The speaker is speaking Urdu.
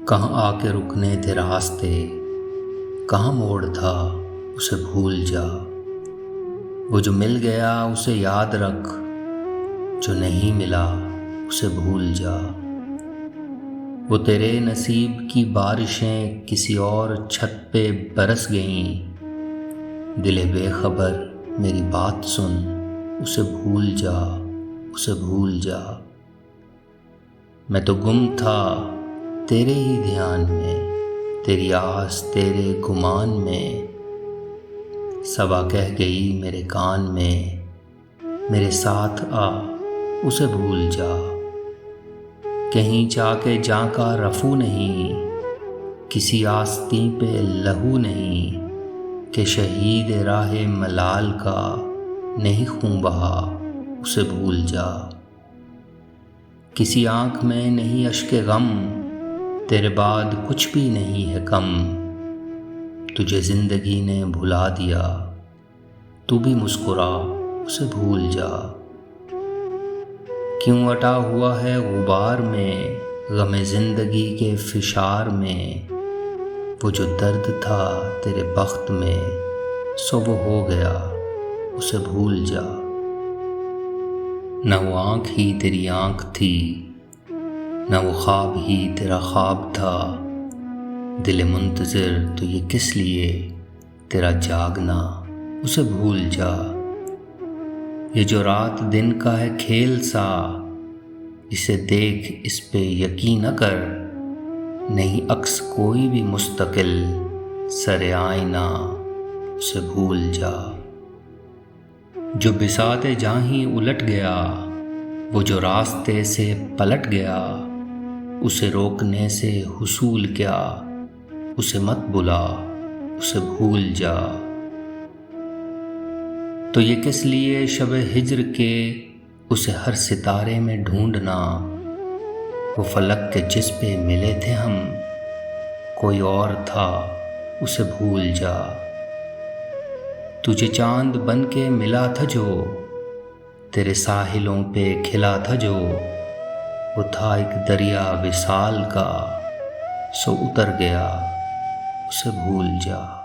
کہاں آ کے رکنے تھے راستے، کہاں موڑ تھا اسے بھول جا۔ وہ جو مل گیا اسے یاد رکھ، جو نہیں ملا اسے بھول جا۔ وہ تیرے نصیب کی بارشیں کسی اور چھت پہ برس گئیں، دل بے خبر میری بات سن، اسے بھول جا، اسے بھول جا۔ میں تو گم تھا تیرے ہی دھیان میں، تیری آس تیرے گمان میں، صبا کہہ گئی میرے کان میں، میرے ساتھ آ اسے بھول جا۔ کہیں جا کے جاں کا رفو نہیں، کسی آستین پہ لہو نہیں، کہ شہید راہ ملال کا نہیں خون بہا اسے بھول جا۔ کسی آنکھ میں نہیں اشک غم، تیرے بعد کچھ بھی نہیں ہے کم، تجھے زندگی نے بھلا دیا، تو بھی مسکرا اسے بھول جا۔ کیوں اٹا ہوا ہے غبار میں غم زندگی کے فشار میں، وہ جو درد تھا تیرے بخت میں سو وہ ہو گیا اسے بھول جا۔ نہ وہ آنکھ ہی تیری آنکھ تھی، نہ وہ خواب ہی تیرا خواب تھا، دل منتظر تو یہ کس لیے تیرا جاگنا اسے بھول جا۔ یہ جو رات دن کا ہے کھیل سا، اسے دیکھ اس پہ یقین نہ کر، نہیں عکس کوئی بھی مستقل سر آئینہ اسے بھول جا۔ جو بساط جاں ہی الٹ گیا، وہ جو راستے سے پلٹ گیا، اسے روکنے سے حصول کیا، اسے مت بلا اسے بھول جا۔ تو یہ کس لیے شب ہجر کے اسے ہر ستارے میں ڈھونڈنا، وہ فلک کے جس پہ ملے تھے ہم کوئی اور تھا اسے بھول جا۔ تجھے چاند بن کے ملا تھا جو، تیرے ساحلوں پہ کھلا تھا جو، وہ تھا ایک دریا وصال کا، سو اتر گیا اسے بھول جا۔